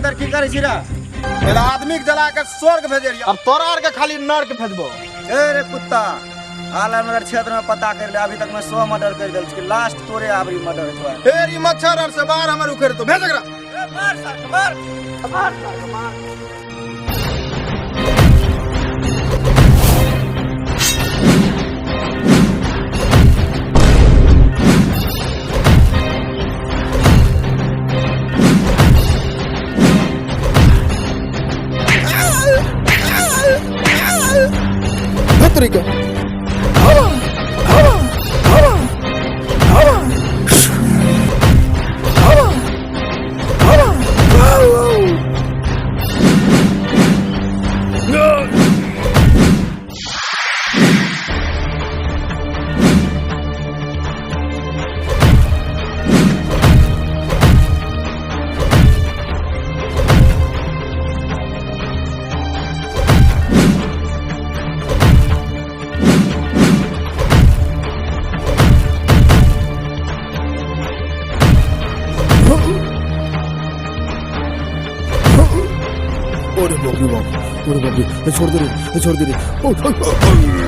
भीतर की करे छिरा मेरा आदमी के जला के स्वर्ग भेजे रही अब तोरा आर के खाली नर्क भेजबो। ए रे कुत्ता आलमनगर क्षेत्र में पता कर ले, अभी तक मैं 100 मर्डर कर दिल छी, लास्ट तोरे आबरी मर्डर हुआ है। तेरी मच्छर और से बाहर हमर उखेड़ तो भेज एकरा। ए मार सर मार। तरीका छोड़ दे रे, छोड़ दे रे।